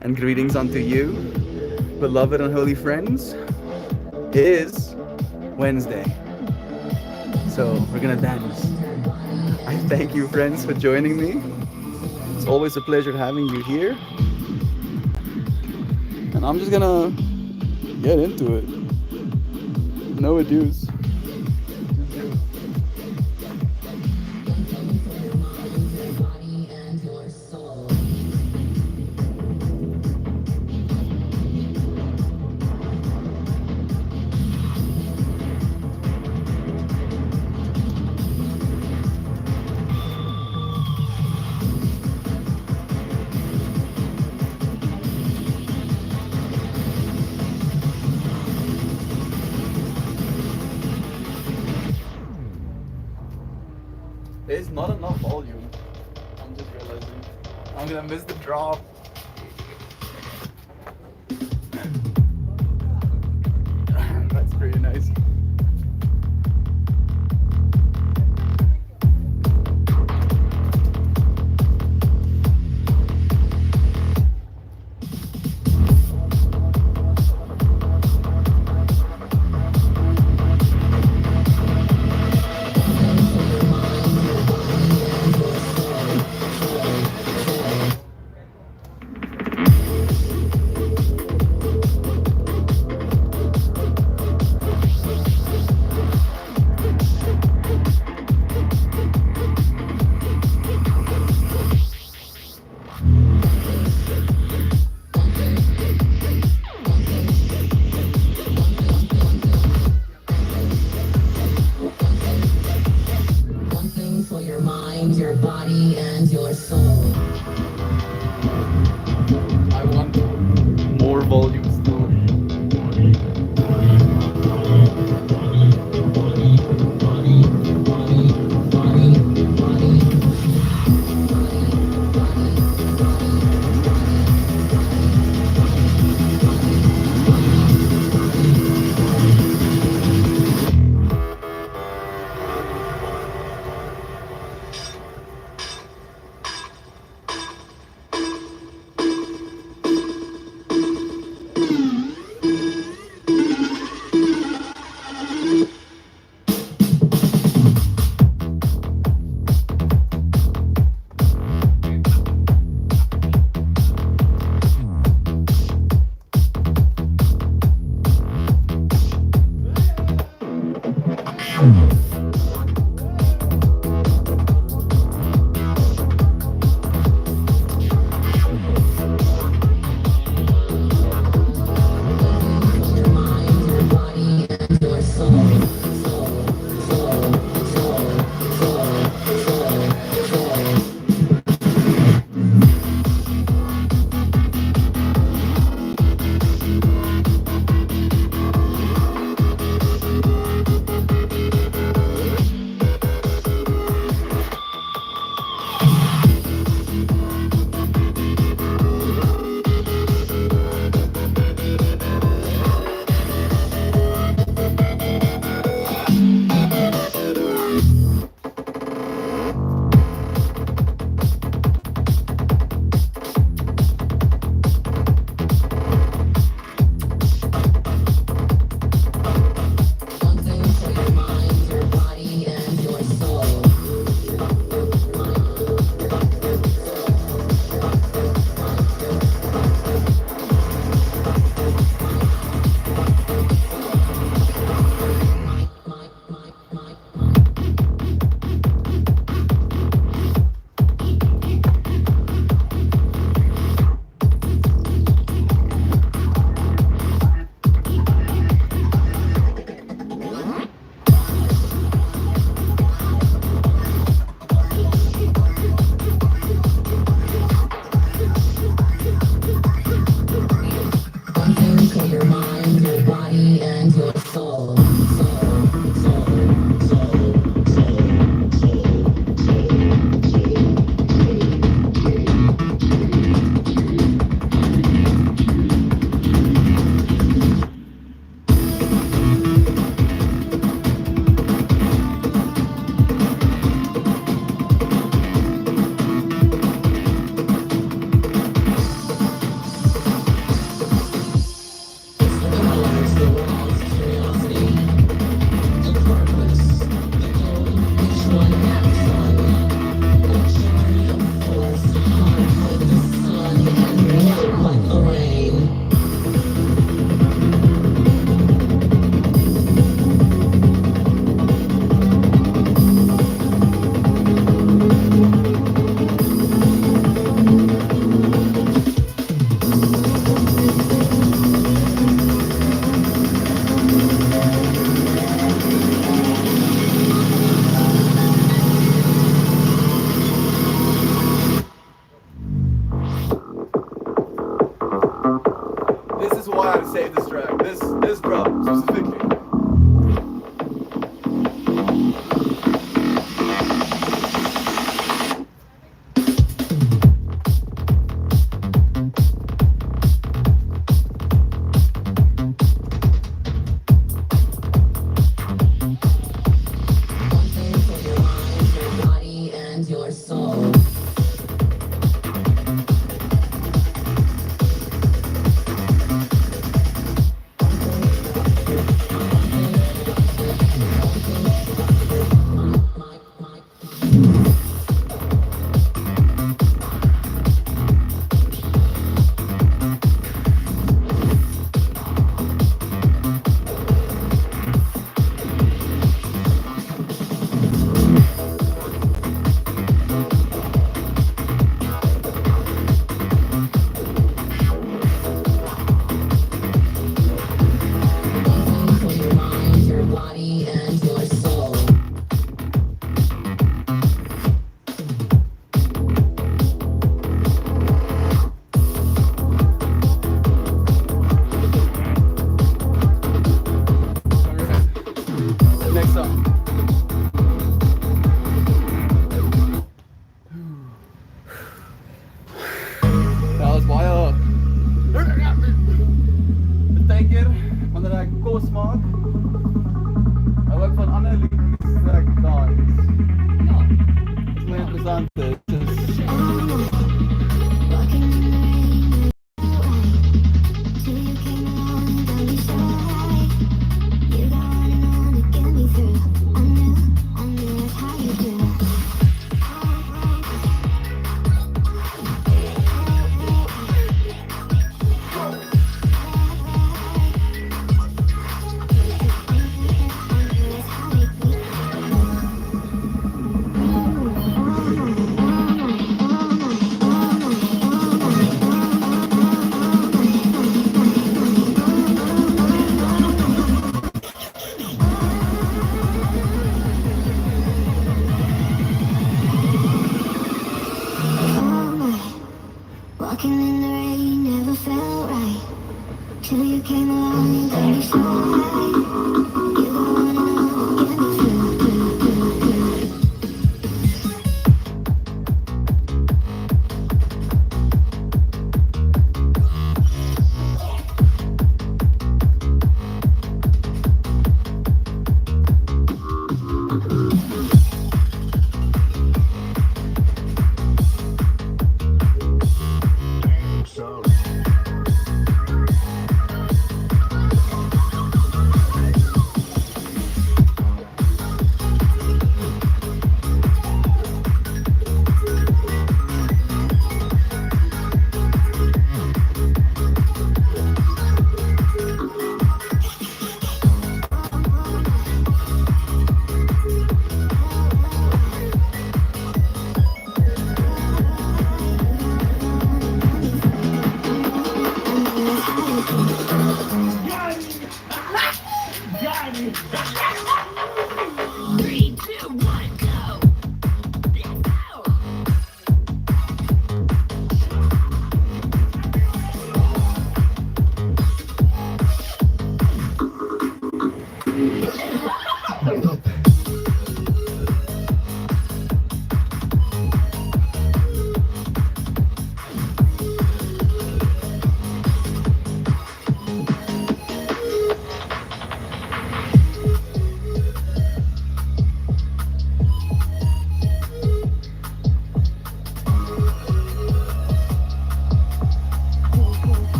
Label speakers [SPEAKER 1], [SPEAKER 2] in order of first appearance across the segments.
[SPEAKER 1] and greetings unto you, beloved and holy friends. It is Wednesday, so we're gonna dance. I thank you, friends, for joining me. It's always a pleasure having you here, and I'm just gonna get into it. No ados. There's not enough volume. I'm just realizing. I'm gonna miss the drop. That's pretty nice. trying to save this track. This bro specifically.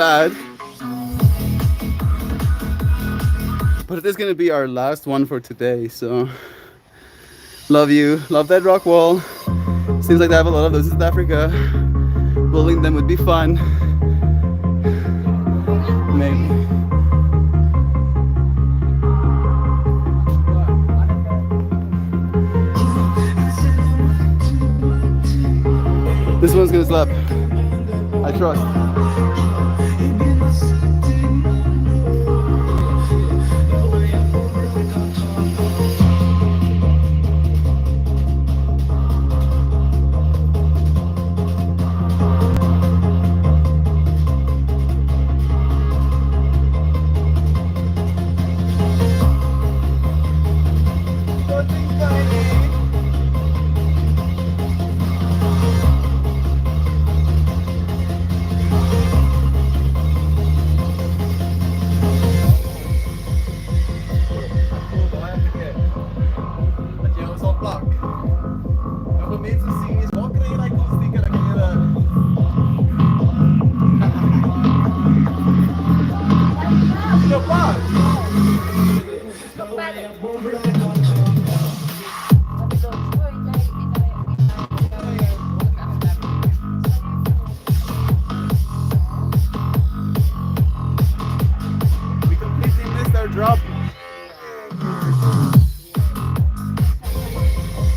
[SPEAKER 1] bad. But it is gonna be our last one for today, so love you. Love that rock wall. Seems like they have a lot of those in South Africa. Building them would be fun. Maybe. This one's gonna slap. I trust.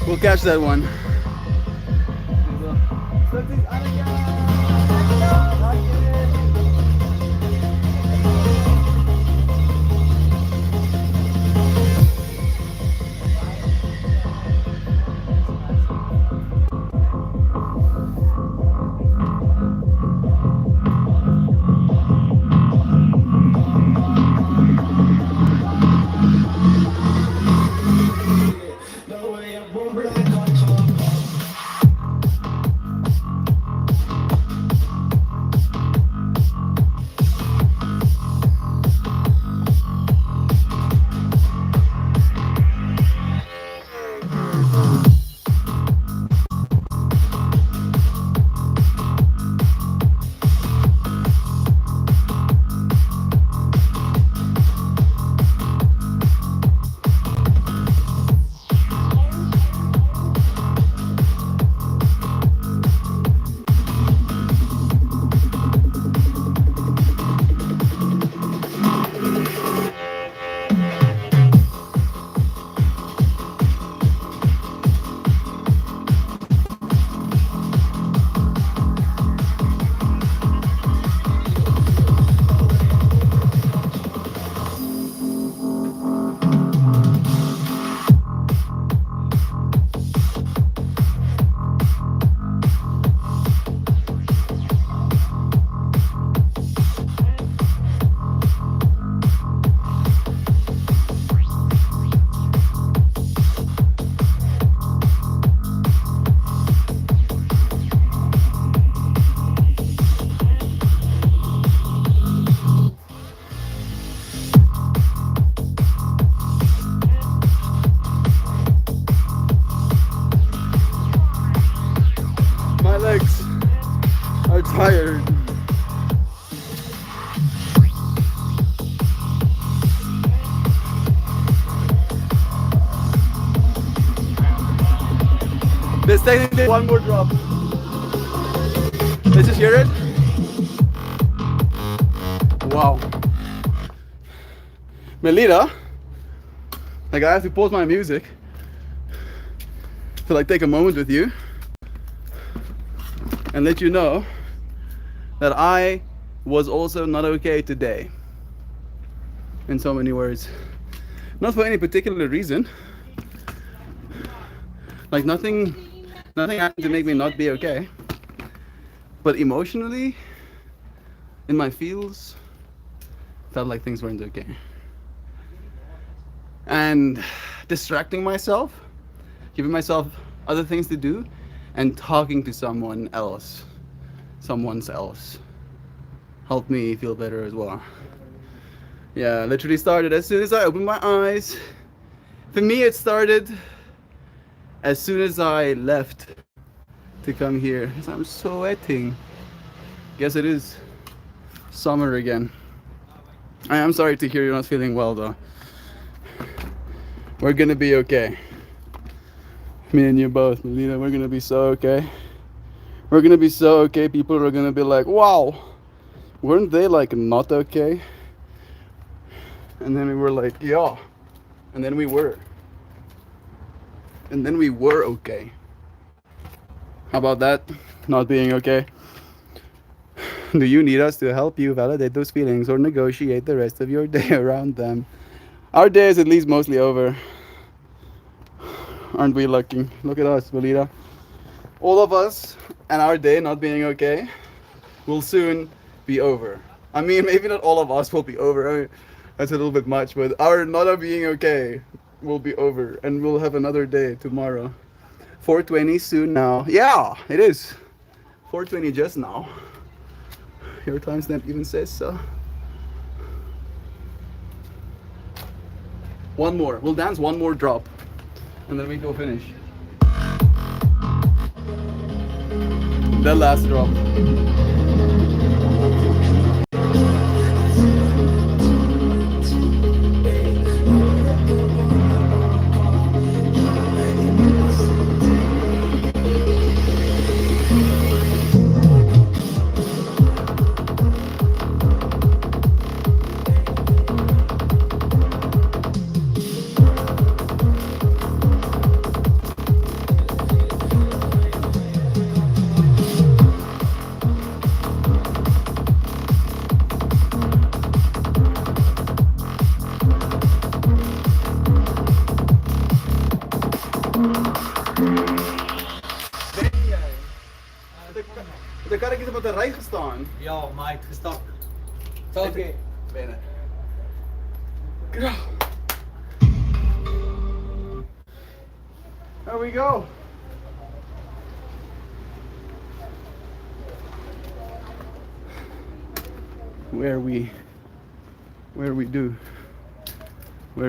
[SPEAKER 1] We'll catch that one. My legs are tired. There's technically one more drop. Let's just hear it. Wow. Melita, like I have to pause my music to like take a moment with you and let you know that I was also not okay today. In so many words. Not for any particular reason. Like nothing happened to make me not be okay. But emotionally, in my feels, felt like things weren't okay. And distracting myself, giving myself other things to do, and talking to someone else, helped me feel better as well. Yeah, literally started as soon as I opened my eyes. For me, it started as soon as I left to come here. I'm sweating. Guess it is summer again. I am sorry to hear you're not feeling well though. We're gonna be okay. Me and you both, Melina, we're gonna be so okay. We're gonna be so okay. People are gonna be like, wow, weren't they like not okay? And then we were like, yeah. And then we were. And then we were okay. How about that? Not being okay? Do you need us to help you validate those feelings or negotiate the rest of your day around them? Our day is at least mostly over. Aren't we lucky? Look at us, Melina. All of us and our day not being okay will soon be over. I mean, maybe not all of us will be over. I mean, that's a little bit much, but our not being okay will be over and we'll have another day tomorrow. 4:20 soon now. Yeah, it is. 4:20 just now. Your timestamp even says so. One more. We'll dance one more drop and then we go finish. The last drop. De kark is op de rij gestaan.
[SPEAKER 2] Ja, maar het gestakt. Oké.
[SPEAKER 1] Bene. There we go. Where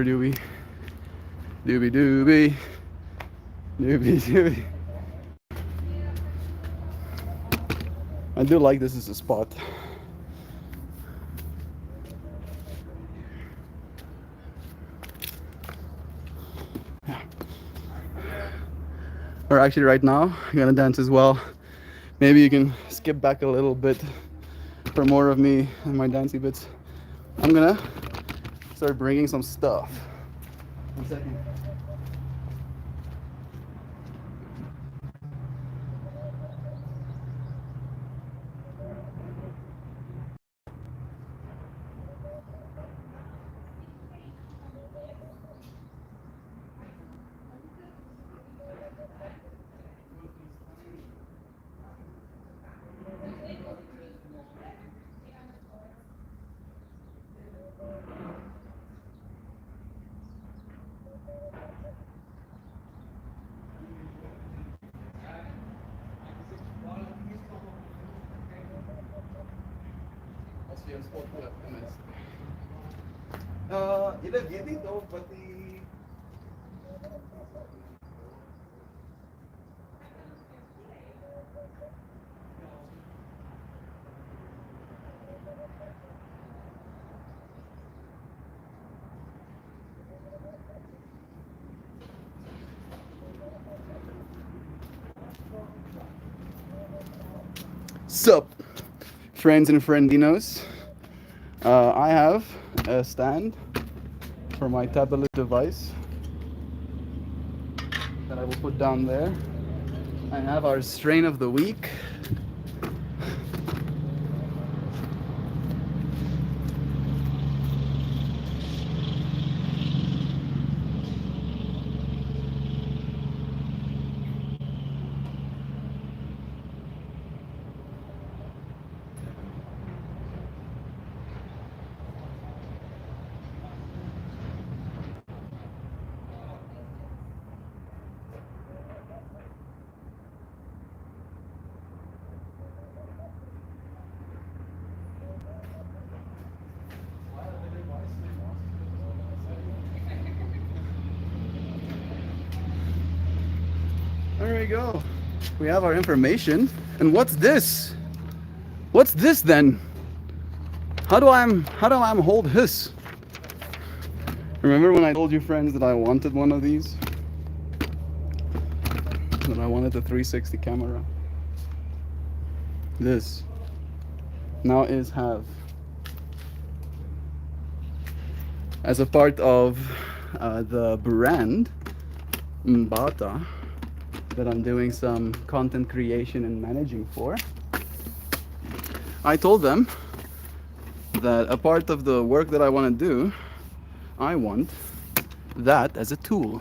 [SPEAKER 1] do we dooby. I do like this as a spot. Yeah. Or actually right now, I'm gonna dance as well. Maybe you can skip back a little bit for more of me and my dancey bits. I'm gonna start bringing some stuff. 1 second. Julle weet nie of wat die Sup, friends and friendinos. I have a stand for my tablet device that I will put down there. I have our strain of the week. There we go. We have our information. And what's this? What's this then? How do I hold his? Remember when I told you friends that I wanted one of these? That I wanted the 360 camera. This now is have as a part of the brand Mbata that I'm doing some content creation and managing for. I told them that a part of the work that I want to do, I want that as a tool.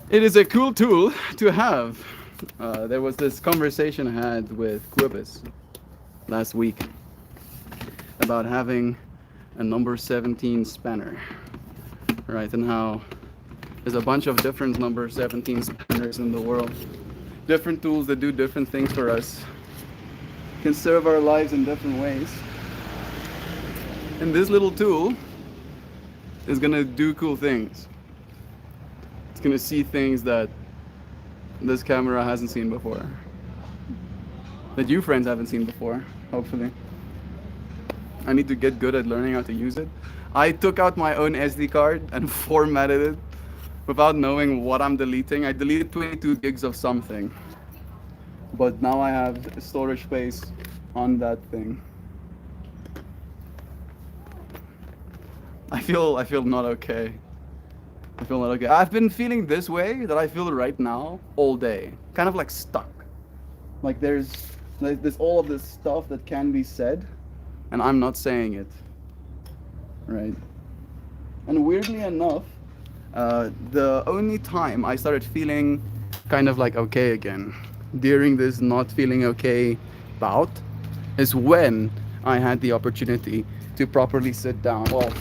[SPEAKER 1] It is a cool tool to have. There was this conversation I had with Quibus last week about having a number 17 spanner, right? And how there's a bunch of different number 17 spanners in the world. Different tools that do different things for us, can serve our lives in different ways. And this little tool is gonna do cool things. It's gonna see things that this camera hasn't seen before. That you friends haven't seen before, hopefully. I need to get good at learning how to use it. I took out my own SD card and formatted it without knowing what I'm deleting. I deleted 22 gigs of something. But now I have storage space on that thing. I feel not okay. I feel not okay. I've been feeling this way that I feel right now all day. Kind of like stuck. Like there's all of this stuff that can be said and I'm not saying it. Right? And weirdly enough, the only time I started feeling kind of like okay again during this not feeling okay bout is when I had the opportunity to properly sit down. Well,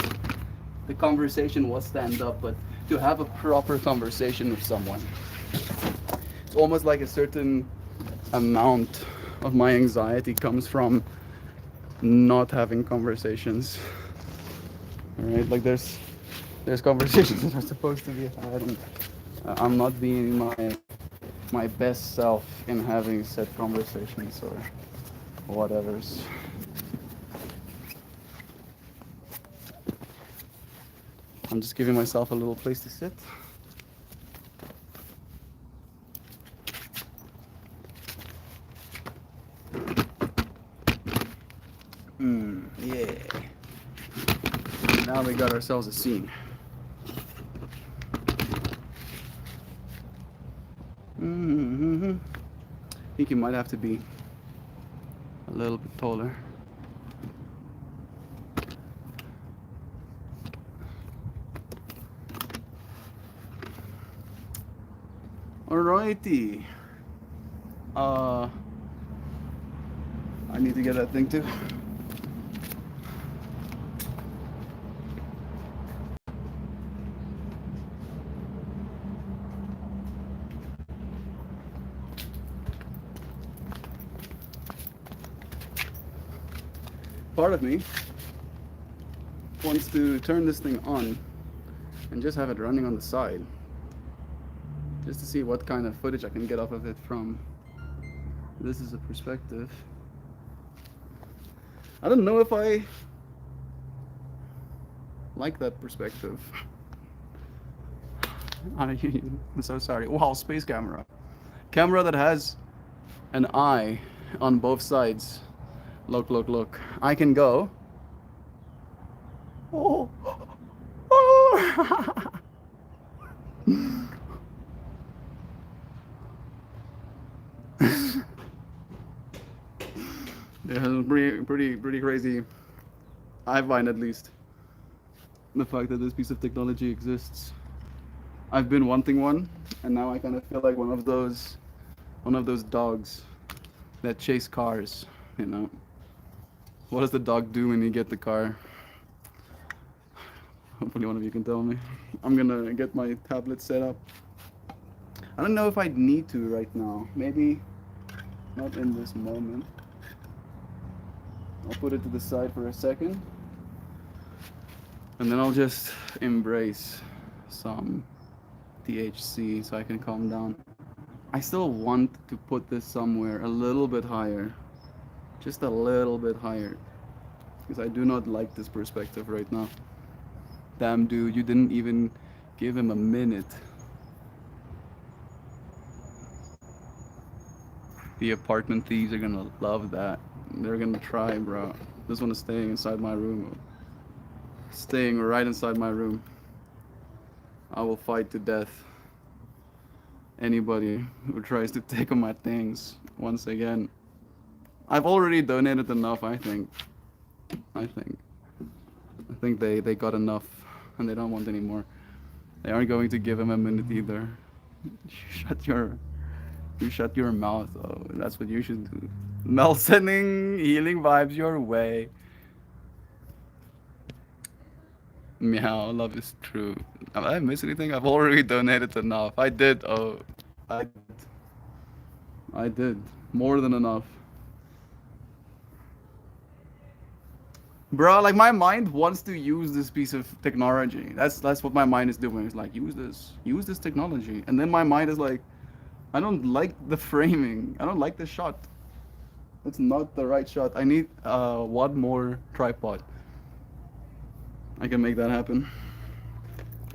[SPEAKER 1] the conversation was stand up, but to have a proper conversation with someone. It's almost like a certain amount of my anxiety comes from not having conversations. All right, like there's conversations that are supposed to be had, and I'm not being my best self in having said conversations or whatever's. I'm just giving myself a little place to sit. Yeah. Now we got ourselves a scene. I think you might have to be a little bit taller. Alrighty. I need to get that thing too. Part of me wants to turn this thing on and just have it running on the side, just to see what kind of footage I can get off of it from. This is a perspective. I don't know if I like that perspective. I'm so sorry. Wow, space camera. Camera that has an eye on both sides. Look, look, look. I can go. Oh. Oh. Yeah, pretty crazy. I find, at least, the fact that this piece of technology exists. I've been wanting one, and now I kind of feel like one of those dogs that chase cars. You know, what does the dog do when you get the car? Hopefully one of you can tell me. I'm gonna get my tablet set up. I don't know if I need to right now. Maybe not in this moment. I'll put it to the side for a second. And then I'll just embrace some THC so I can calm down. I still want to put this somewhere a little bit higher. Just a little bit higher. because I do not like this perspective right now. Damn, dude, you didn't even give him a minute. The apartment thieves are gonna love that. They're gonna try, bro. This one is staying inside my room. Staying right inside my room. I will fight to death anybody who tries to take on my things once again. I've already donated enough, I think. I think they got enough and they don't want any more. They aren't going to give him a minute either. You shut your mouth. Oh, that's what you should do. Mel sending healing vibes your way. Meow, love is true. Have I missed anything? I've already donated enough. I did. Oh, I did. I did. More than enough. Bro, like my mind wants to use this piece of technology. That's what my mind is doing. It's like use this technology, and then my mind is like, I don't like the framing. I don't like the shot. It's not the right shot. I need one more tripod. I can make that happen.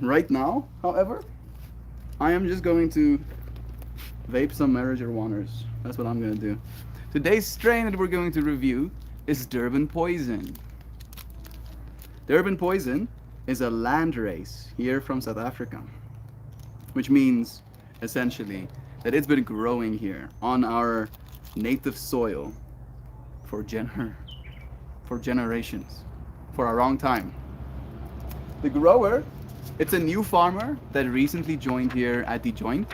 [SPEAKER 1] Right now, however, I am just going to vape some marijuanas. That's what I'm gonna do. Today's strain that we're going to review is Durban Poison. Durban Poison is a landrace here from South Africa, which means essentially that it's been growing here on our native soil for generations, for a long time. The grower, it's a new farmer that recently joined here at the joint,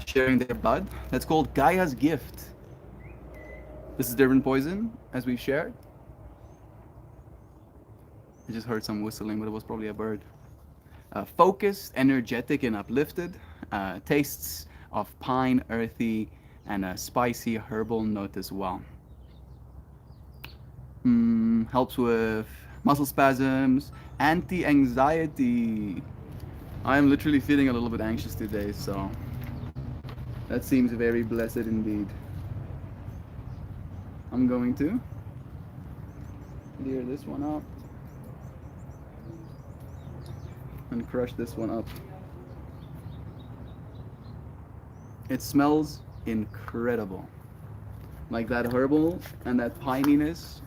[SPEAKER 1] sharing their bud. That's called Gaia's Gift. This is Durban Poison, as we've shared. I just heard some whistling, but it was probably a bird. Focused, energetic, and uplifted. Tastes of pine, earthy, and a spicy herbal note as well. Helps with muscle spasms, anti-anxiety. I am literally feeling a little bit anxious today, so that seems very blessed indeed. I'm going to clear this one up and crush this one up. It smells incredible. Like that herbal and that pininess,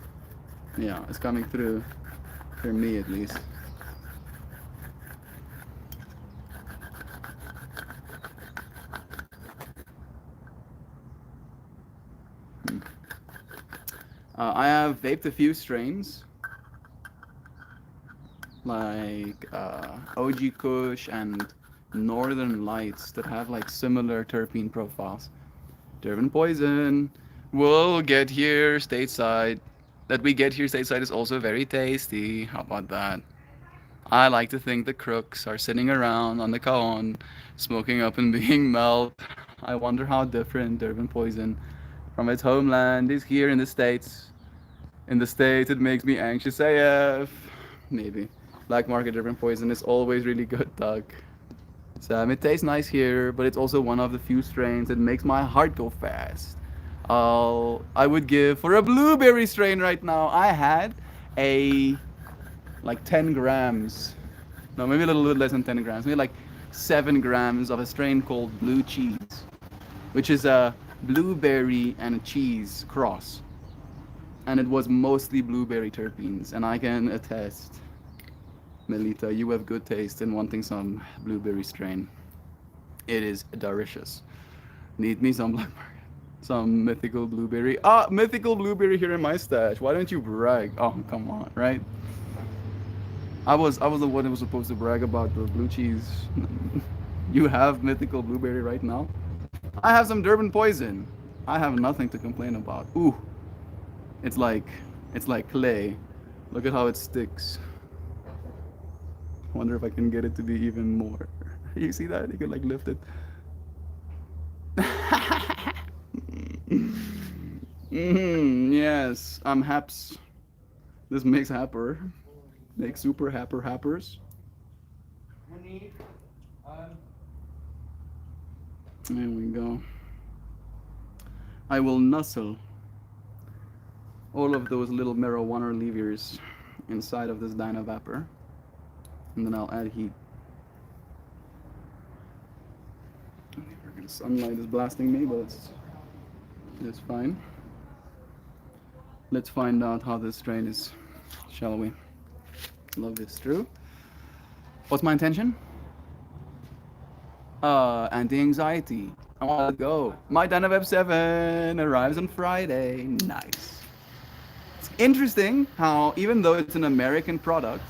[SPEAKER 1] yeah, it's coming through for me at least. I have vaped a few strains like OG Kush and Northern Lights that have like similar terpene profiles. Durban Poison will get here stateside. That we get here stateside is also very tasty. How about that? I like to think the crooks are sitting around on the cajon, smoking up and being melt. I wonder how different Durban Poison from its homeland is here in the States. In the States, it makes me anxious AF. Maybe. Black market Durban Poison is always really good, Doug. So it tastes nice here, but it's also one of the few strains that makes my heart go fast. I would give for a blueberry strain right now. I had a like 10 grams, no, maybe a little bit less than 10 grams, maybe like 7 grams of a strain called Blue Cheese, which is a blueberry and a cheese cross. And it was mostly blueberry terpenes, and I can attest, Melita, you have good taste in wanting some blueberry strain. It is delicious. Need me some black market, some mythical blueberry. Mythical blueberry here in my stash. Why don't you brag? Oh, come on, right? I was the one who was supposed to brag about the blue cheese. You have mythical blueberry right now. I have some Durban Poison. I have nothing to complain about. Ooh, it's like clay. Look at how it sticks. Wonder if I can get it to be even more. You see that? You can like lift it. Yes, I'm haps. This makes happer. Make super happers. There we go. I will nuzzle all of those little marijuana levers inside of this Dynavapor, and then I'll add heat. Sunlight is blasting me, but it's fine. Let's find out how this strain is, shall we? Love is true. What's my intention? Anti-anxiety. I want to go. My Dynavap 7 arrives on Friday. Nice. It's interesting how even though it's an American product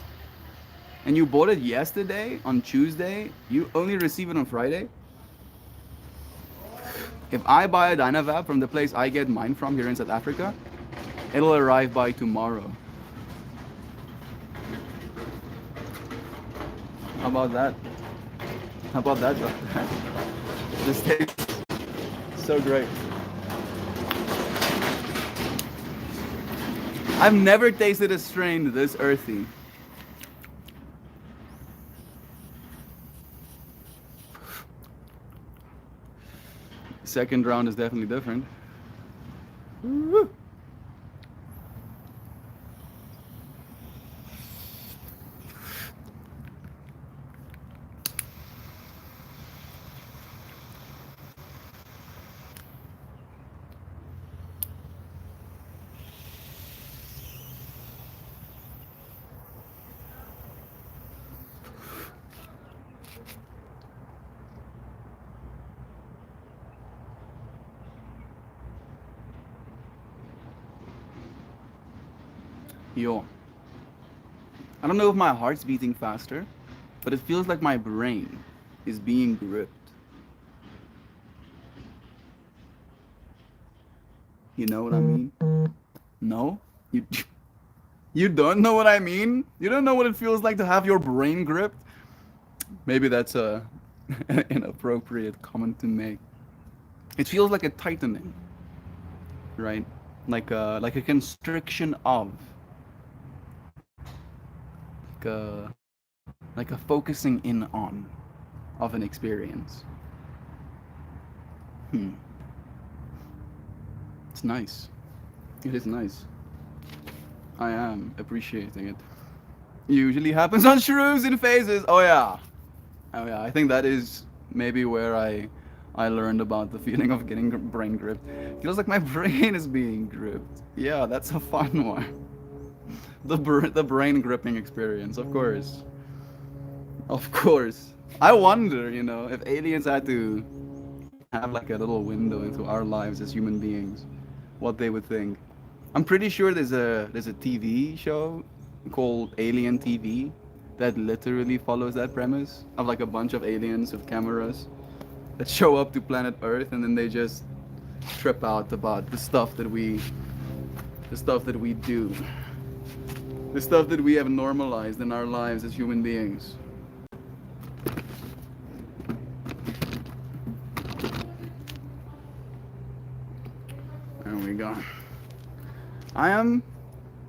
[SPEAKER 1] and you bought it yesterday on Tuesday, you only receive it on Friday. If I buy a Dynavap from the place I get mine from here in South Africa, it'll arrive by tomorrow. How about that? How about that? This tastes so great. I've never tasted a strain this earthy. Second round is definitely different. Woo. Yo, I don't know if my heart's beating faster, but it feels like my brain is being gripped. You know what I mean? No? You don't know what I mean? You don't know what it feels like to have your brain gripped? Maybe that's a an inappropriate comment to make. It feels like a tightening, right? Like a constriction of. Like a focusing in on of an experience. It's nice. It is nice. I am appreciating it. Usually happens on shrews in phases. Oh yeah. I think that is maybe where I learned about the feeling of getting brain gripped. Feels like my brain is being gripped. Yeah, that's a fun one. The brain gripping experience, of course. Of course. I wonder, you know, if aliens had to have like a little window into our lives as human beings, what they would think. I'm pretty sure there's a TV show called Alien TV that literally follows that premise of like a bunch of aliens with cameras that show up to planet Earth and then they just trip out about the stuff that we do. The stuff that we have normalized in our lives as human beings. There we go. I am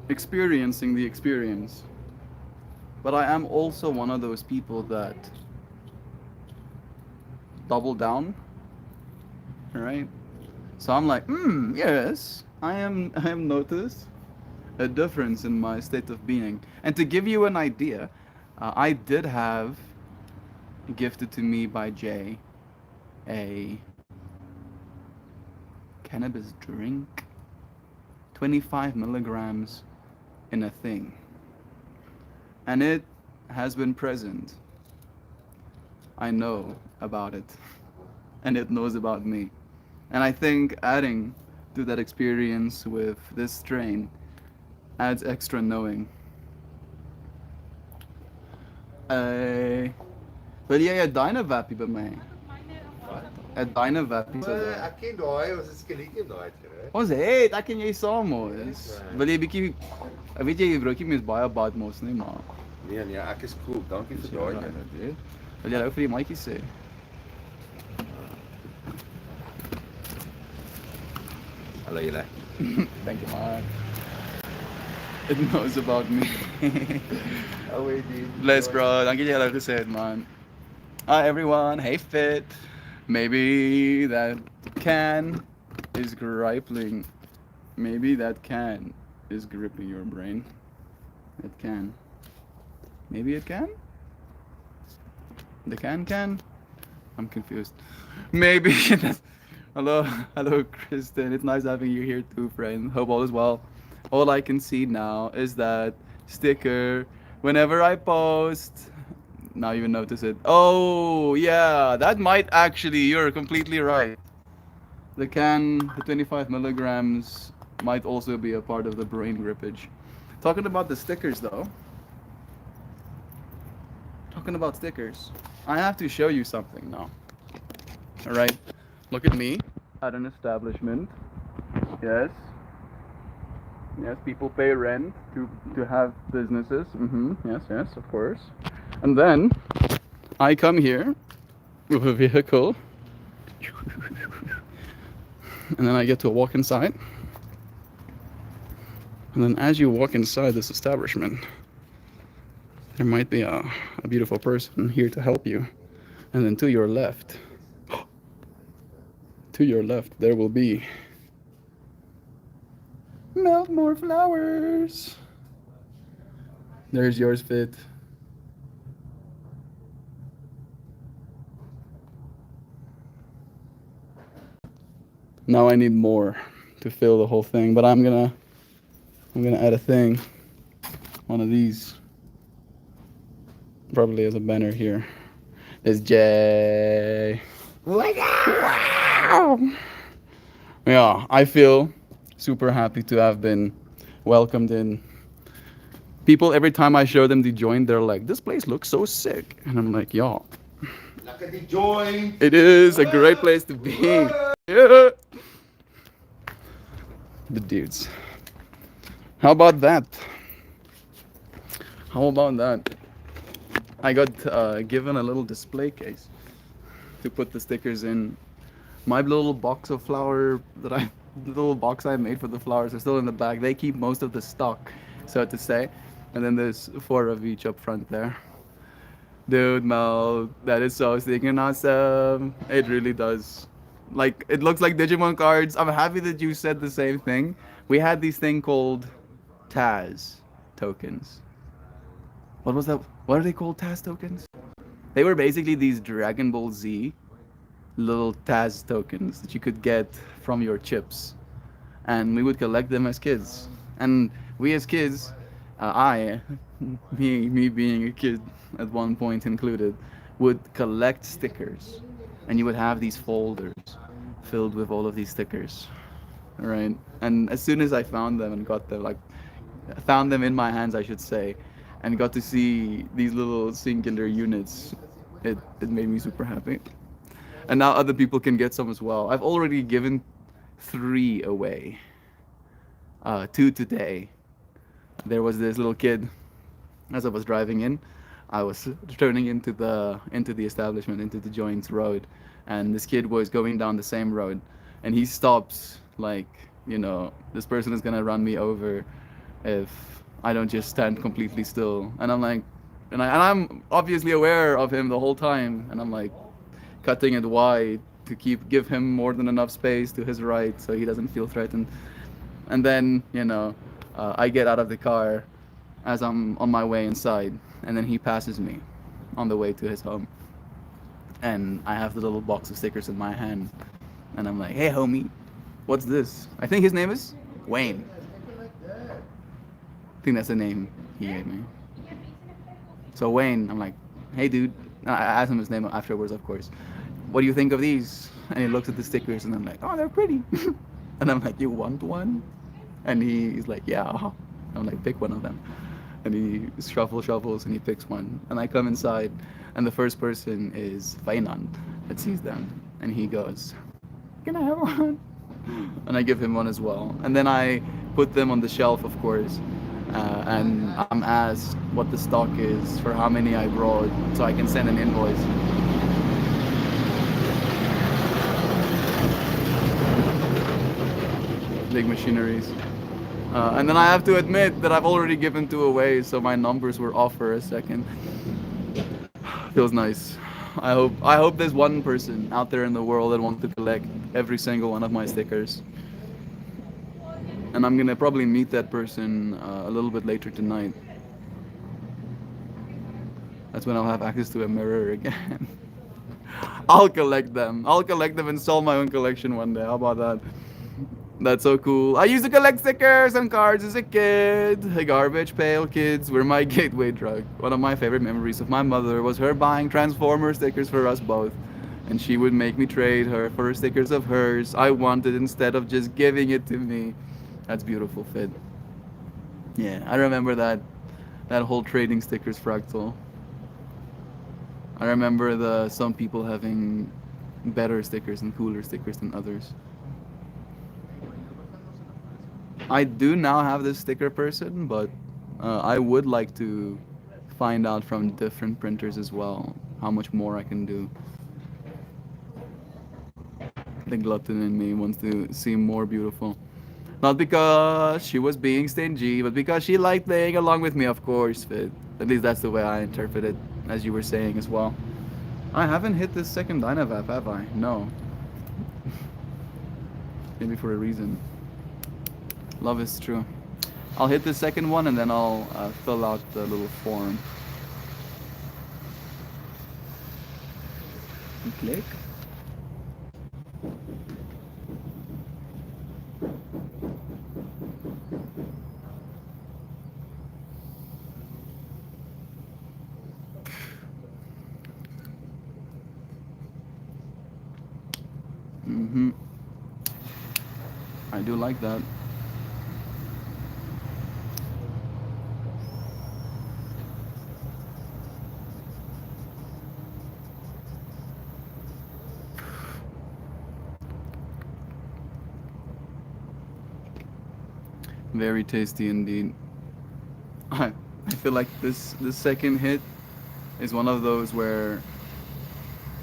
[SPEAKER 1] experiencing the experience, but I am also one of those people that double down, right? So I'm like, yes, I am noticed a difference in my state of being. And to give you an idea, I did have gifted to me by Jay a cannabis drink, 25 milligrams in a thing, and it has been present. I know about it, and it knows about me. And I think adding to that experience with this strain adds extra knowing. Wil jy 'n Dynavappie by my?
[SPEAKER 3] Wat?
[SPEAKER 1] 'n Dynavappie
[SPEAKER 3] Maar ek ken daai, ons het skielik in daai gekry.
[SPEAKER 1] Ons het, ek en jy saam mos. Wil jy bietjie weet jy broodjie mens baie bad mos nie, maar
[SPEAKER 3] Nee, ek is cool. Dankie vir daai ding.
[SPEAKER 1] wil jy nou vir die maatjies sê?
[SPEAKER 3] Hallo julle.
[SPEAKER 1] Thank you, man. It knows about me.
[SPEAKER 3] Oh, hey dude.
[SPEAKER 1] Bless, bro. Dankie jy het gesê, man. Hi everyone. Hey Fit. Maybe that can is griping. Maybe that can is gripping your brain. It can. Maybe it can? The can? I'm confused. Maybe. Hello, Kristen. It's nice having you here too, friend. Hope all is well. All I can see now is that sticker. Whenever I post, now you notice it. Oh, yeah, that might actually. You're completely right. The 25 milligrams, might also be a part of the brain grippage. Talking about the stickers, though. Talking about stickers, I have to show you something now. All right, look at me at an establishment. Yes, people pay rent to have businesses. Yes, of course. And then I come here with a vehicle, and then I get to walk inside. And then as you walk inside this establishment, there might be a beautiful person here to help you. And then to your left, there will be Melt More Flowers. There's yours, Fit. Now I need more to fill the whole thing, but I'm gonna add a thing, one of these, probably as a banner here. There's Jay. Wow. Yeah, I feel super happy to have been welcomed in. People, every time I show them the joint, they're like, "This place looks so sick," and I'm like, "Yo,
[SPEAKER 3] Look at the joint.
[SPEAKER 1] it is a great place to be." Yeah. The dudes. How about that? I got given a little display case to put the stickers in. My little box of flower the little box I made for the flowers are still in the bag. They keep most of the stock, so to say. And then there's 4 of each up front there. Dude, Mel, that is so stinking awesome. It really does. Like, it looks like Digimon cards. I'm happy that you said the same thing. We had these thing called Taz tokens. What was that? What are they called, Taz tokens? They were basically these Dragon Ball Z little Taz tokens that you could get from your chips. And we would collect them as kids. And we as kids, me being a kid at one point included, would collect stickers. And you would have these folders filled with all of these stickers. Right? And as soon as I found them and got them, like, found them in my hands, I should say, and got to see these little singular units, it made me super happy. And now other people can get some as well. I've already given 3 away. 2 today. There was this little kid, as I was driving in, I was turning into the establishment, into the joint road, and this kid was going down the same road, and he stops like, this person is gonna run me over if I don't just stand completely still. And I'm like, and I'm obviously aware of him the whole time, and I'm like cutting it wide to give him more than enough space to his right so he doesn't feel threatened. And then I get out of the car as I'm on my way inside, and then he passes me on the way to his home, and I have the little box of stickers in my hand, and I'm like, "Hey homie, what's this?" I think his name is Wayne. I think that's the name he gave me. So Wayne, I'm like, "Hey dude," I asked him his name afterwards, of course. "What do you think of these?" And he looks at the stickers, and I'm like, "Oh, they're pretty." And I'm like, "You want one?" And he's like, "Yeah." I'm like, "Pick one of them." And he shuffles and he picks one. And I come inside, and the first person is Fainan that sees them, and he goes, "Can I have one?" And I give him one as well. And then I put them on the shelf, of course, and I'm asked what the stock is for how many I brought, so I can send an invoice. Big machineries. And then I have to admit that I've already given 2 away, so my numbers were off for a second. Feels nice. I hope there's one person out there in the world that wants to collect every single one of my stickers. and I'm gonna probably meet that person a little bit later tonight. That's when I'll have access to a mirror again. I'll collect them. I'll collect them and sell my own collection one day. How about that? That's so cool. I used to collect stickers and cards as a kid. The garbage pail kids were my gateway drug. One of my favorite memories of my mother was her buying Transformer stickers for us both. And she would make me trade her for stickers of hers I wanted instead of just giving it to me. That's beautiful, Fid. Yeah, I remember that whole trading stickers fractal. I remember some people having better stickers and cooler stickers than others. I do now have this sticker person, but I would like to find out from different printers as well how much more I can do. The glutton in me wants to seem more beautiful. Not because she was being stingy, but because she liked playing along with me, of course, Fit. At least that's the way I interpret it, as you were saying as well. I haven't hit this second Dynavap, have I? No. Maybe for a reason. Love is true. I'll hit the second one and then I'll fill out the little form. And click. Mm-hmm. I do like that. Very tasty indeed. I feel like this second hit is one of those where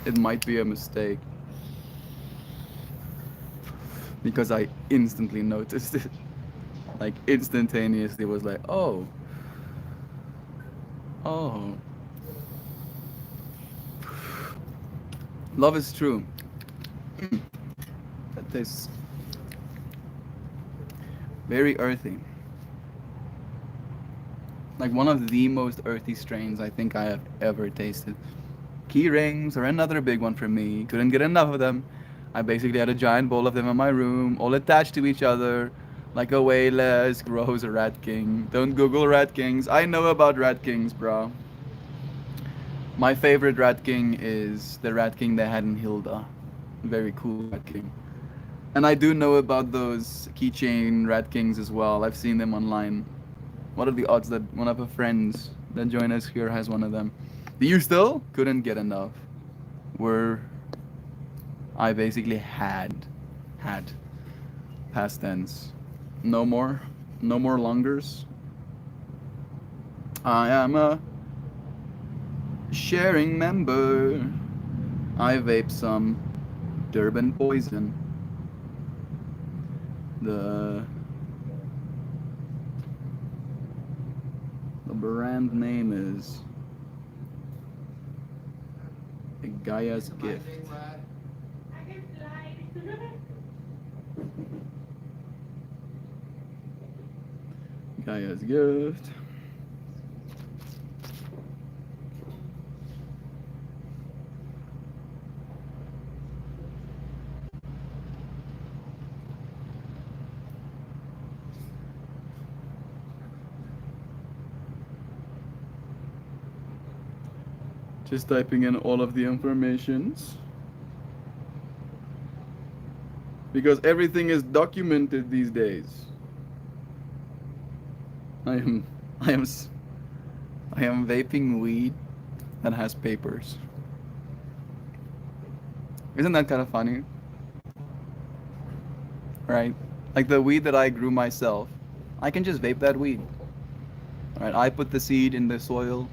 [SPEAKER 1] it might be a mistake because I instantly noticed it. Like instantaneously was like, oh. Oh. Love is true. That tastes very earthy. Like one of the most earthy strains I think I have ever tasted. Key rings are another big one for me. Couldn't get enough of them. I basically had a giant bowl of them in my room, all attached to each other, like a Wayless grows a Rat King. Don't Google Rat Kings. I know about Rat Kings, bro. My favorite Rat King is the Rat King they had in Hilda. Very cool Rat King. And I do know about those keychain Rat Kings as well. I've seen them online. What are the odds that one of our friends that join us here has one of them? Do you still? Couldn't get enough. I basically had past tense. No more longers. I am a sharing member. I vape some Durban Poison. The brand name is Gaia's Gift. Gaia's Gift. Just typing in all of the informations because everything is documented these days. I am vaping weed that has papers. Isn't that kind of funny? Right? Like the weed that I grew myself, I can just vape that weed. Right? I put the seed in the soil.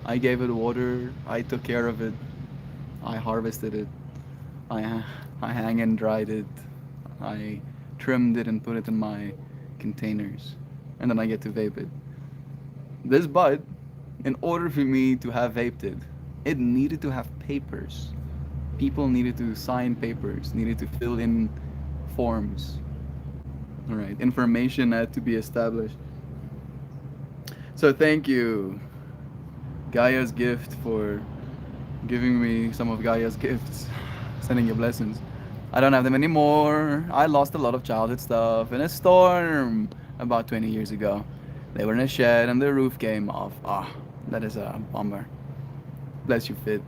[SPEAKER 1] I gave it water. I took care of it. I harvested it. I hang and dried it. I trimmed it and put it in my containers. And then I get to vape it. This bud, in order for me to have vaped it, it needed to have papers. People needed to sign papers, needed to fill in forms. All right, information had to be established. So thank you, Gaia's gift, for giving me some of Gaia's gifts, sending you blessings. I don't have them anymore. I lost a lot of childhood stuff in a storm about 20 years ago. They were in a shed and the roof came off. Ah, that is a bummer. Bless you, Fit.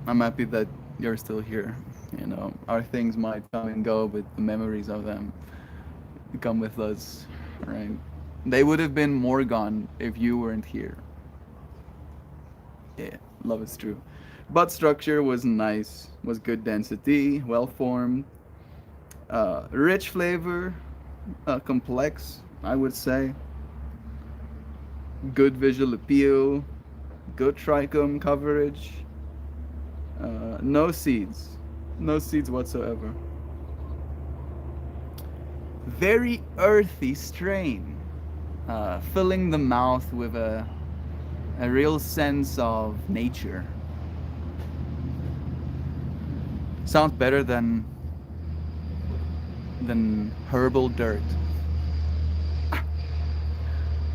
[SPEAKER 1] I'm happy that you're still here. You know, our things might come and go, but the memories of them come with us, right? They would have been more gone if you weren't here. Yeah, love is true. Butt structure was nice, was good density, well formed, rich flavor, complex, I would say. Good visual appeal, good trichome coverage, no seeds, no seeds whatsoever. Very earthy strain, filling the mouth with a real sense of nature. Sounds better than herbal dirt.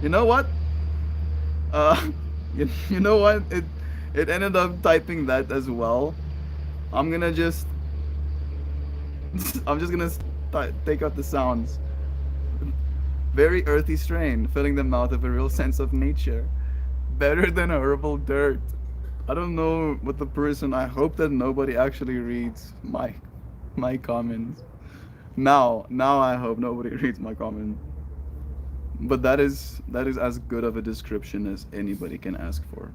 [SPEAKER 1] You know what? Uh, you know what? It ended up typing that as well. I'm gonna just I'm just gonna take out the sounds. Very earthy strain, filling the mouth with a real sense of nature. Better than a herbal dirt. I don't know what the person. I hope that nobody actually reads my comments. Now I hope nobody reads my comment. But that is as good of a description as anybody can ask for.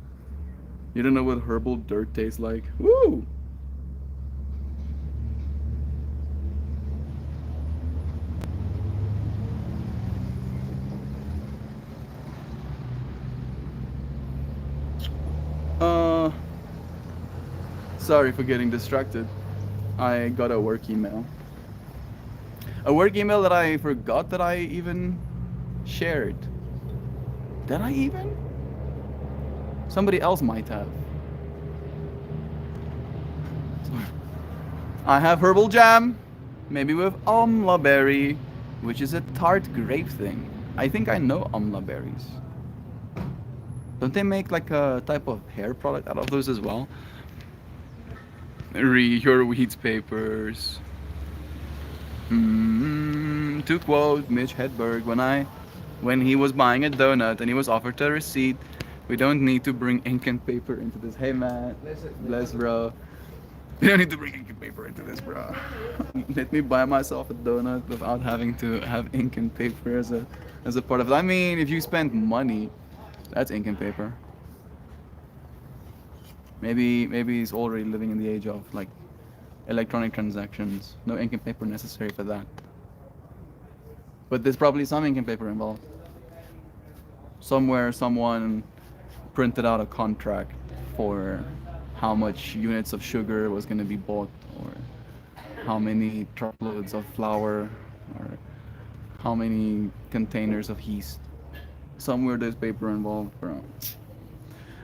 [SPEAKER 1] You don't know what herbal dirt tastes like? Woo! Uh, Sorry for getting distracted. I got a work email. A work email that I forgot that I even shared. Did I even? Somebody else might have. I have herbal jam, maybe with amla berry, which is a tart grape thing. I think I know amla berries. Don't they make like a type of hair product out of those as well? Read your weeds papers. To quote Mitch Hedberg, when he was buying a donut and he was offered a receipt, we don't need to bring ink and paper into this. Hey man, bless bro. We don't need to bring ink and paper into this, bro. Let me buy myself a donut without having to have ink and paper as a part of it. I mean, if you spend money, that's ink and paper. Maybe he's already living in the age of like electronic transactions. No ink and paper necessary for that. But there's probably some ink and paper involved. Somewhere someone printed out a contract for how much units of sugar was going to be bought, or how many truckloads of flour, or how many containers of yeast. Somewhere there's paper involved, bro.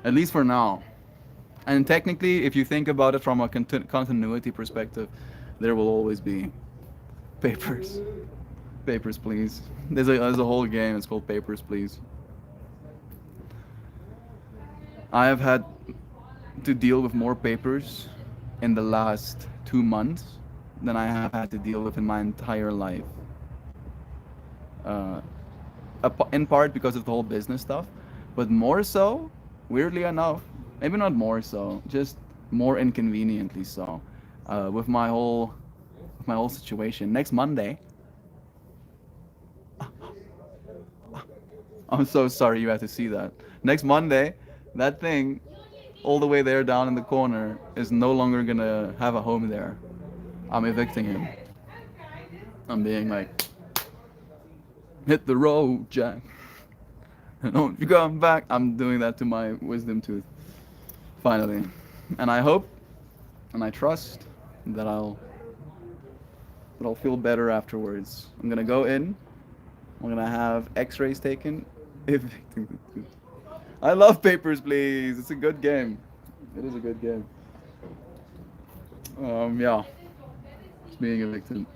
[SPEAKER 1] At least for now. And technically, if you think about it from a continuity perspective, there will always be papers. Papers, please. There's a whole game. It's called Papers, Please. I have had to deal with more papers in the last 2 months than I have had to deal with in my entire life. Uh, in part because of the whole business stuff, but more so, weirdly enough, maybe not more so, just more inconveniently so, with my whole situation. Next Monday, I'm so sorry you had to see that. Next Monday, that thing, all the way there down in the corner, is no longer gonna have a home there. I'm evicting him. I'm being like, hit the road, Jack. Don't you come back. I'm doing that to my wisdom tooth. Finally. And I hope and I trust that I'll feel better afterwards. I'm gonna go in. I'm gonna have x-rays taken. Evicting the tooth. I love Papers, Please. It's a good game. It is a good game. Yeah. It's being evicted.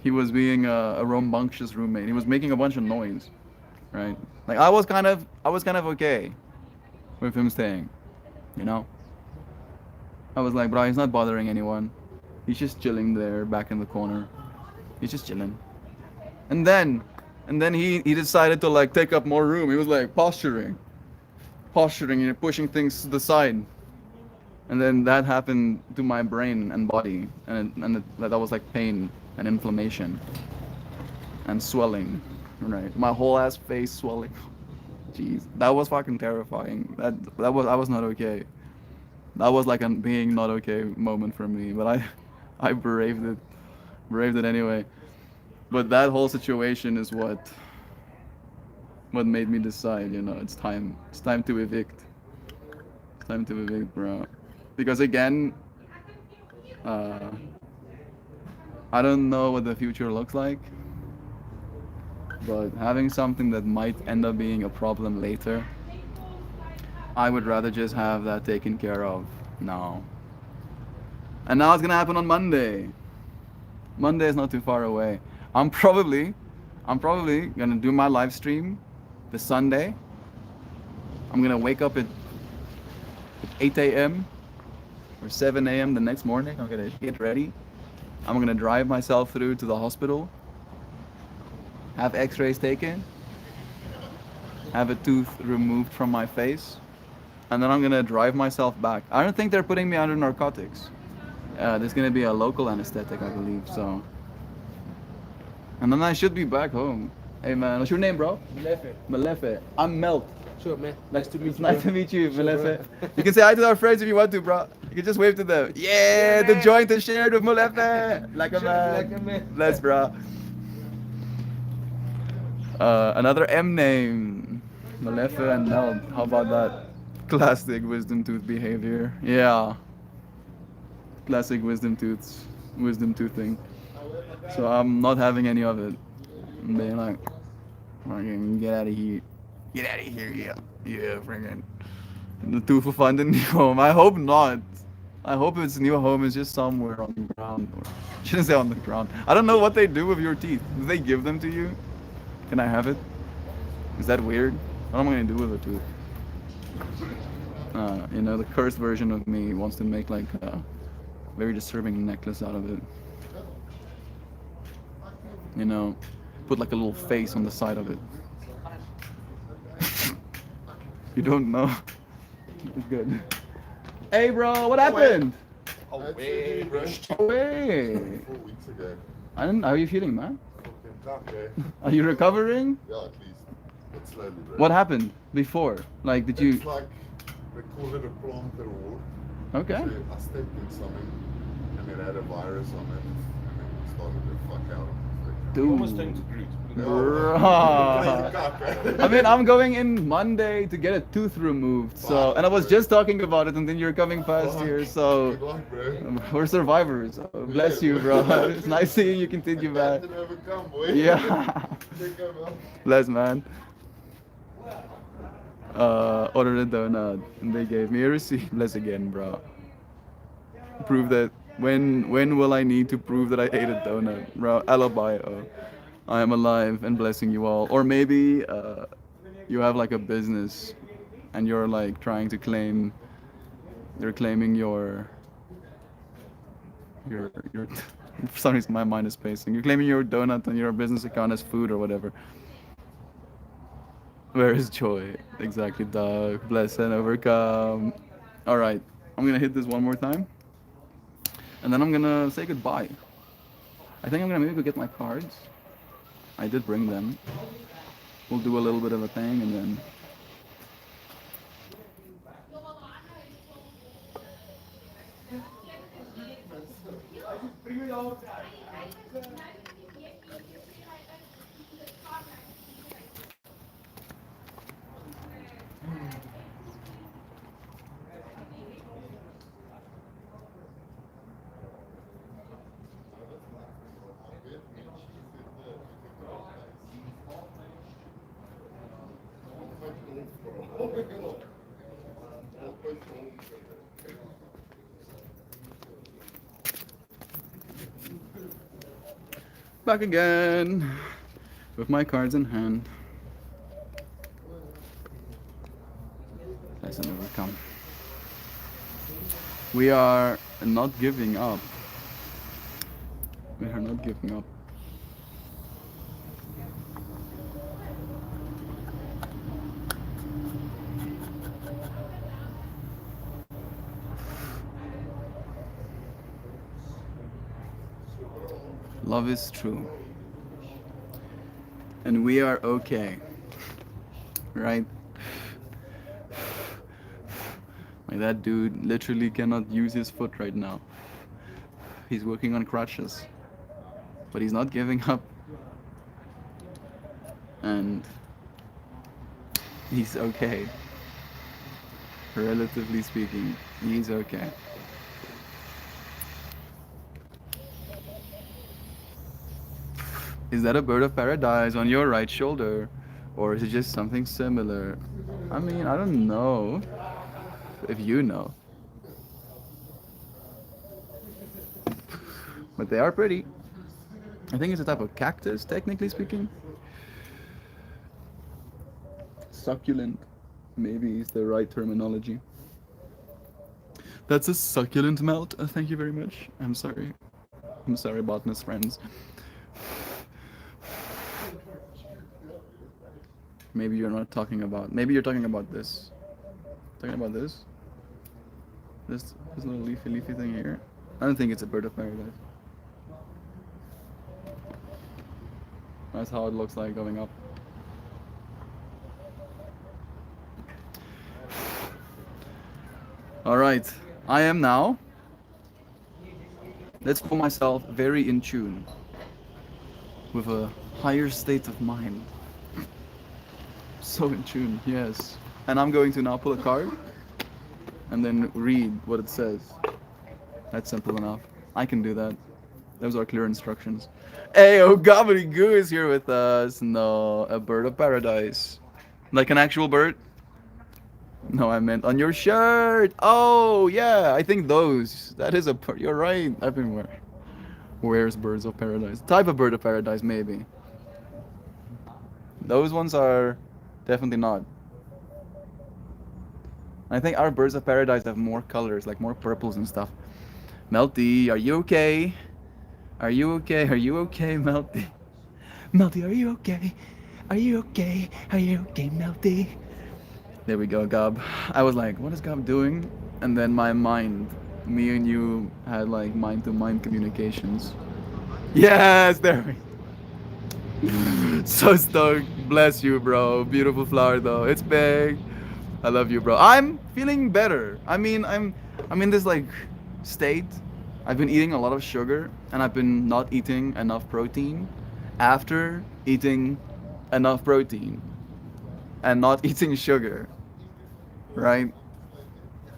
[SPEAKER 1] he was being a rambunctious roommate. He was making a bunch of noise, right? Like I was kind of okay with him staying, you know. I was like, bro, he's not bothering anyone. He's just chilling there back in the corner. He's just chilling. And then he decided to like take up more room. He was like posturing, pushing things to the side. And then that happened to my brain and body, and that was like pain and inflammation and swelling, right? My whole ass face swelling. Jeez, that was fucking terrifying. I was not okay. That was like a being not okay moment for me, but I braved it anyway. But that whole situation is what made me decide, you know, it's time to evict. It's time to evict, bro. Because again, I don't know what the future looks like, but having something that might end up being a problem later, I would rather just have that taken care of now. And now it's gonna happen on Monday. Monday is not too far away. I'm probably gonna do my live stream this Sunday. I'm gonna wake up at 8 a.m. or 7 a.m. the next morning. I'm gonna get ready. I'm gonna drive myself through to the hospital, have x-rays taken, have a tooth removed from my face, and then I'm gonna drive myself back. I don't think they're putting me under narcotics. There's gonna be a local anesthetic, I believe, so. And then I should be back home. Hey man, what's your name, bro?
[SPEAKER 2] Malefe.
[SPEAKER 1] Malefe. I'm Melt.
[SPEAKER 2] Sure, man. Nice to meet
[SPEAKER 1] It's
[SPEAKER 2] you.
[SPEAKER 1] nice to meet you, Malefe. You can say hi to our friends if you want to, bro. You can just wave to them. Yeah, the
[SPEAKER 2] man.
[SPEAKER 1] joint is shared with Malefe. Like a
[SPEAKER 2] Sure,
[SPEAKER 1] man.
[SPEAKER 2] like a man.
[SPEAKER 1] Bless, bro. Another M name. Malefe and Melt. How about that? Classic wisdom tooth behavior. Yeah. Classic wisdom toothing. So I'm not having any of it. I'm being like, fucking get out of here. Get out of here, yeah. Yeah, friggin'. The tooth will find a new home. I hope not. I hope its new home is just somewhere on the ground. Or, shouldn't say on the ground. I don't know what they do with your teeth. Do they give them to you? Can I have it? Is that weird? What am I gonna do with a tooth? You know, the cursed version of me wants to make like a very disturbing necklace out of it. You know, put like a little face on the side of it. You don't know. It's good. Hey, bro, what happened?
[SPEAKER 3] Away, bro.
[SPEAKER 1] Away.
[SPEAKER 3] 4 weeks ago.
[SPEAKER 1] I don't. How are you feeling, man?
[SPEAKER 3] Fucking tough, eh?
[SPEAKER 1] Are you recovering?
[SPEAKER 3] Yeah, at least. But slowly, bro.
[SPEAKER 1] What happened before? Like, did you?
[SPEAKER 3] It's like, they call it a plantar wart.
[SPEAKER 1] Okay.
[SPEAKER 3] So I stepped in something, and it had a virus on it, and then it started to fuck out.
[SPEAKER 1] Dude.
[SPEAKER 2] Almost turned to Groot.
[SPEAKER 1] Bruh.
[SPEAKER 3] I
[SPEAKER 1] I mean, I'm going in Monday to get a tooth removed. So, and I was just talking about it, and then you're coming past here. So,
[SPEAKER 3] Good luck, bro.
[SPEAKER 1] we're survivors. So bless you, bro. It's nice seeing you continue back.
[SPEAKER 3] Captain overcome, boy.
[SPEAKER 1] Yeah.
[SPEAKER 3] Take over.
[SPEAKER 1] Bless, man. Ordered a donut, and they gave me a receipt. Bless again, bro. Prove that. When will I need to prove that I ate a donut, bro? Alibi. I am alive and blessing you all. Or maybe you have like a business, and you're like trying to claim. You're claiming your. For some reason, my mind is spacing. You're claiming your donut on your business account as food or whatever. Where is joy? Exactly, dog. Bless and overcome. All right, I'm gonna hit this one more time, and then I'm gonna say goodbye. I think I'm gonna maybe go get my cards. I did bring them. We'll do a little bit of a thing, and then. Back again with my cards in hand. That's another come. We are not giving up. We are not giving up. Love is true. And we are okay. Right? Like that dude literally cannot use his foot right now. He's working on crutches. But he's not giving up. And he's okay. Relatively speaking, he's okay. Is that a bird of paradise on your right shoulder? Or is it just something similar? I mean, I don't know. If you know. But they are pretty. I think it's a type of cactus, technically speaking. Succulent, maybe is the right terminology. That's a succulent melt. Thank you very much. I'm sorry. I'm sorry, botanist friends. Maybe you're not talking about. Maybe you're talking about this. Talking about this. This little leafy thing here. I don't think it's a bird of paradise. That's how it looks like going up. Alright, I am now. Let's put myself very in tune with a higher state of mind. So in tune, yes. And I'm going to now pull a card and then read what it says. That's simple enough. I can do that. Those are clear instructions. Hey, oh, Gobbledygoo is here with us. No, a bird of paradise. Like an actual bird? No, I meant on your shirt. Oh, yeah, I think those. That is a bird. You're right. I've been wearing. Where's birds of paradise? Type of bird of paradise, maybe. Those ones are definitely not. I think our birds of paradise have more colors, like more purples and stuff. Melty, are you okay? Are you okay? Are you okay, Melty? Melty, are you okay? Are you okay? Are you okay, Melty? There we go, Gob. I was like, what is Gob doing? And then my mind, me and you had like mind-to-mind communications. Yes, there we go. So stoked. Bless you, bro. Beautiful flower, though. It's big. I love you, bro. I'm feeling better. I mean, I'm in this like state. I've been eating a lot of sugar and I've been not eating enough protein after eating enough protein and not eating sugar, right?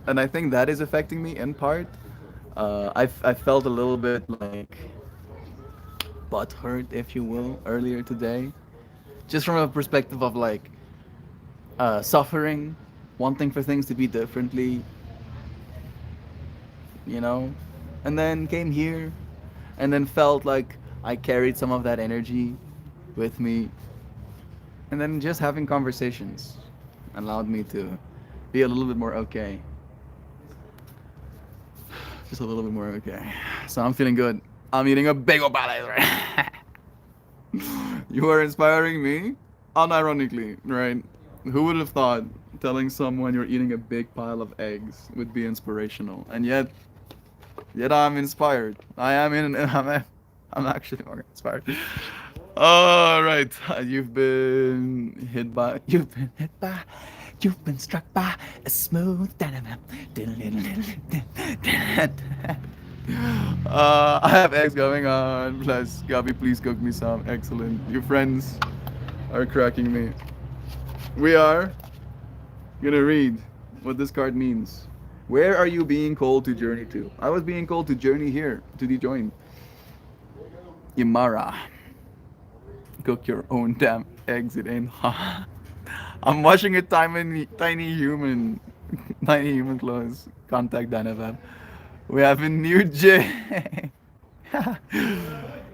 [SPEAKER 1] And I think that is affecting me in part. I felt a little bit like butthurt, if you will, earlier today, just from a perspective of like suffering, wanting for things to be differently, you know, and then came here and then felt like I carried some of that energy with me, and then just having conversations allowed me to be a little bit more okay, just a little bit more okay. So I'm feeling good. I'm eating a big old palace, right? You are inspiring me unironically, right? Who would have thought telling someone you're eating a big pile of eggs would be inspirational? And yet I'm inspired. I'm actually more inspired. All right, you've been struck by a smooth dynamite. I have eggs going on. Plus, Gabi, please cook me some. Excellent. Your friends are cracking me. We are gonna read what this card means. Where are you being called to journey to? I was being called to journey here, to the join. Imara. Cook your own damn eggs, it ain't hot. I'm watching a tiny human clothes. Contact Danavan. We have a new J.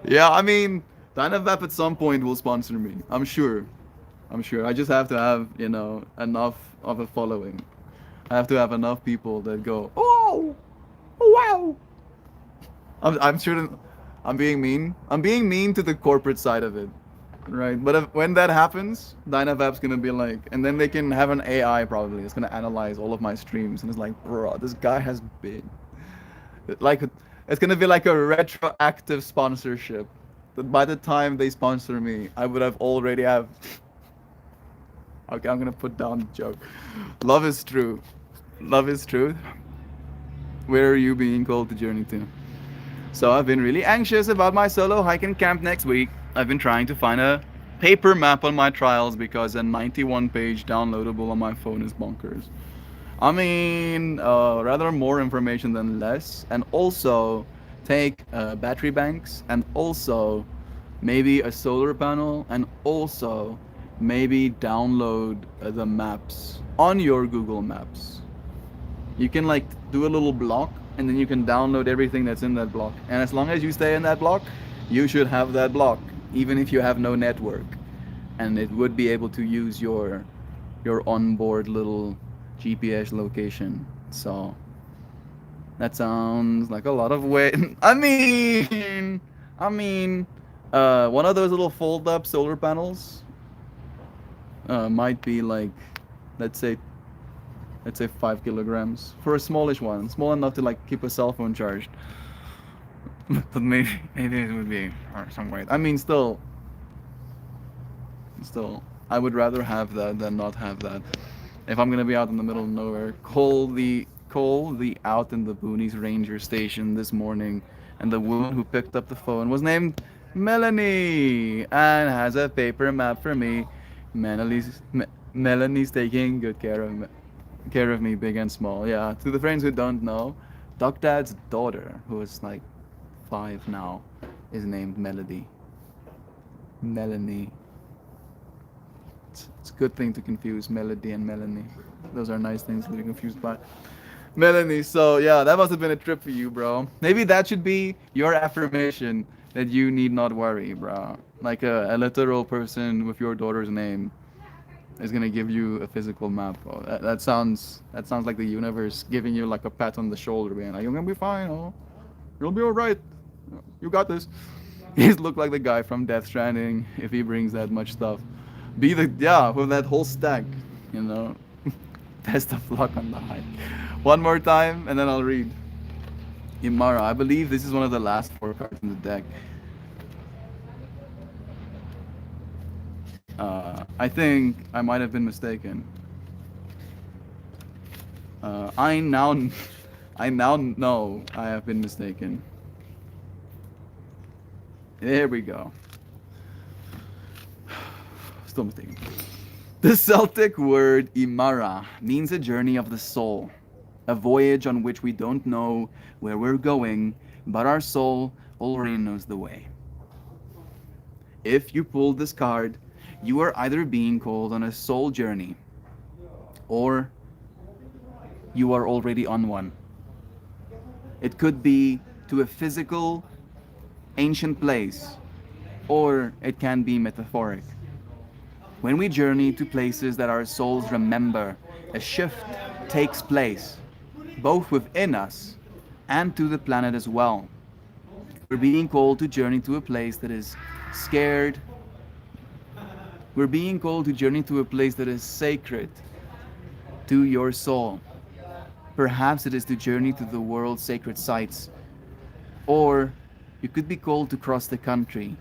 [SPEAKER 1] Yeah, I mean, Dynavap at some point will sponsor me. I'm sure. I'm sure. I just have to have, enough of a following. I have to have enough people that go, oh, wow. I'm sure that I'm being mean. I'm being mean to the corporate side of it, right? But when that happens, Dynavap's gonna be like, and then they can have an AI probably. It's gonna analyze all of my streams, and it's like, bro, this guy has been like, it's gonna be like a retroactive sponsorship. That by the time they sponsor me, I would have already have. Okay, I'm gonna put down the joke. Love is true. Love is truth. Where are you being called to journey to? So I've been really anxious about my solo hike and camp next week. I've been trying to find a paper map on my trials because a 91-page downloadable on my phone is bonkers. I mean, rather more information than less, and also take battery banks, and also maybe a solar panel, and also maybe download the maps on your Google Maps. You can like do a little block, and then you can download everything that's in that block. And as long as you stay in that block, you should have that block, even if you have no network. And it would be able to use your onboard little GPS location. So that sounds like a lot of weight. I mean, one of those little fold-up solar panels might be like, let's say 5 kilograms for a smallish one, small enough to like keep a cell phone charged. But maybe it would be some weight. I mean, still, I would rather have that than not have that. If I'm gonna be out in the middle of nowhere, call the out in the boonies ranger station this morning, and the woman who picked up the phone was named Melanie and has a paper map for me. Melanie's taking good care of me, big and small. Yeah, to the friends who don't know, Doc Dad's daughter, who is like 5 now, is named Melanie. It's a good thing to confuse Melody and Melanie. Those are nice things to be confused by. Melanie, so yeah, that must have been a trip for you, bro. Maybe that should be your affirmation that you need not worry, bro. Like a literal person with your daughter's name is gonna give you a physical map. Oh, that sounds like the universe giving you like a pat on the shoulder, being like, "You're gonna be fine. Oh, you'll be all right. You got this." He's look like the guy from Death Stranding if he brings that much stuff. With that whole stack, you know. Best of luck on the hike. One more time, and then I'll read. Imara, I believe this is one of the last 4 cards in the deck. I think I might have been mistaken. I now know I have been mistaken. There we go. Still mistaken. The Celtic word Imara means a journey of the soul, a voyage on which we don't know where we're going, but our soul already knows the way. If you pulled this card, you are either being called on a soul journey, or you are already on one. It could be to a physical, ancient place, or it can be metaphoric. When we journey to places that our souls remember, a shift takes place, both within us and to the planet as well. We're being called to journey to a place that is scared. We're being called to journey to a place that is sacred to your soul. Perhaps it is to journey to the world's sacred sites, or you could be called to cross the country,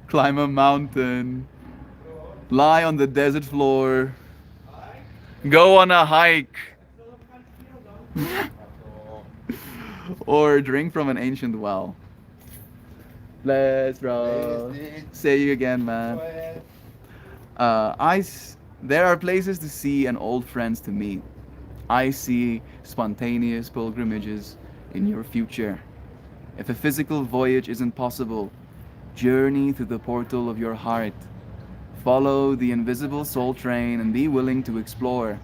[SPEAKER 1] climb a mountain, lie on the desert floor, go on a hike, or drink from an ancient well. Bless, bro. Say you again, man. There are places to see and old friends to meet. I see spontaneous pilgrimages in your future. If a physical voyage isn't possible, journey through the portal of your heart. Follow the invisible soul train and be willing to explore.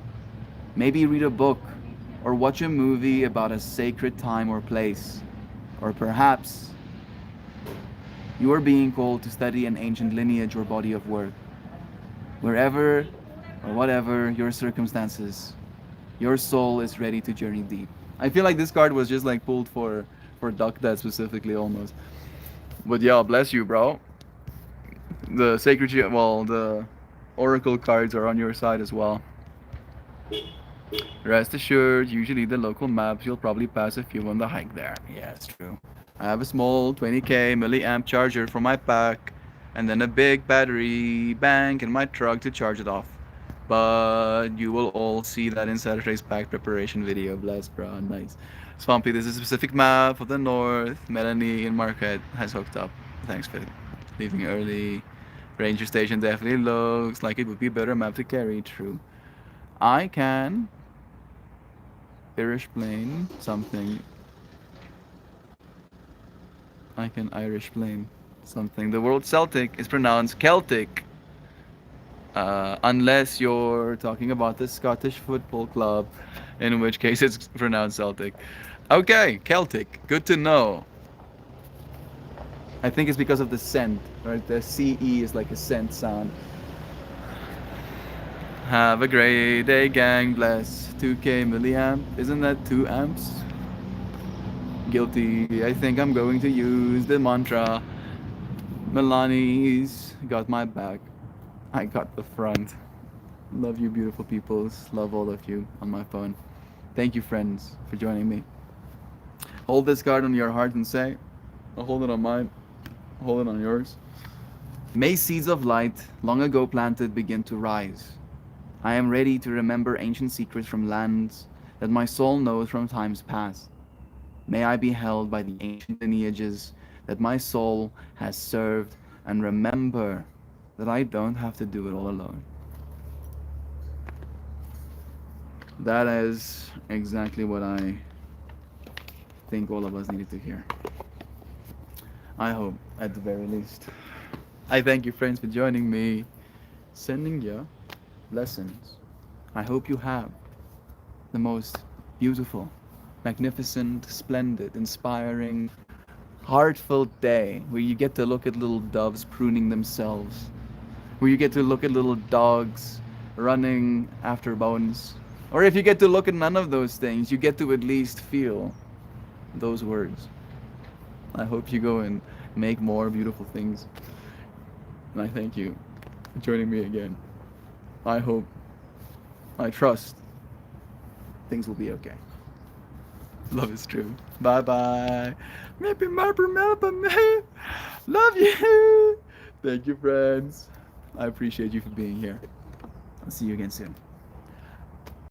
[SPEAKER 1] Maybe read a book or watch a movie about a sacred time or place. Or perhaps You are being called to study an ancient lineage or body of work. Wherever or whatever your circumstances, your soul is ready to journey deep. I feel like this card was just like pulled for Duck Dad specifically almost. But yeah, bless you, bro. The sacred, well, the oracle cards are on your side as well. Rest assured, usually the local maps, you'll probably pass a few on the hike there. Yeah, it's true. I have a small 20k milliamp charger for my pack, and then a big battery bank in my truck to charge it off. But you will all see that in Saturday's pack preparation video. Bless, bro. Nice. Swampy, this is a specific map of the north. Melanie in Marquette has hooked up. Thanks, Fit. Leaving early. Ranger station definitely looks like it would be a better map to carry. True. I can Irish plane something. I can Irish plane something. The word Celtic is pronounced Celtic. Unless you're talking about the Scottish Football Club, in which case it's pronounced Celtic. Okay, Celtic. Good to know. I think it's because of the scent, right? The CE is like a scent sound. Have a great day, gang. Bless. 2k milliamp. Isn't that 2 amps? Guilty. I think I'm going to use the mantra. Milani's got my back. I got the front. Love you, beautiful peoples. Love all of you on my phone. Thank you, friends, for joining me. Hold this card on your heart and say, I'll hold it on mine. Hold it on yours. May seeds of light, long ago planted, begin to rise. I am ready to remember ancient secrets from lands that my soul knows from times past. May I be held by the ancient lineages that my soul has served, and remember that I don't have to do it all alone. That is exactly what I think all of us needed to hear. I hope, at the very least. I thank you, friends, for joining me. Sending you blessings. I hope you have the most beautiful, magnificent, splendid, inspiring, heartfelt day where you get to look at little doves pruning themselves, where you get to look at little dogs running after bones, or if you get to look at none of those things, you get to at least feel those words. I hope you go and make more beautiful things. And I thank you for joining me again. I hope, I trust things will be okay. Love is true. Bye bye. Maybe. Love you. Thank you, friends. I appreciate you for being here. I'll see you again soon.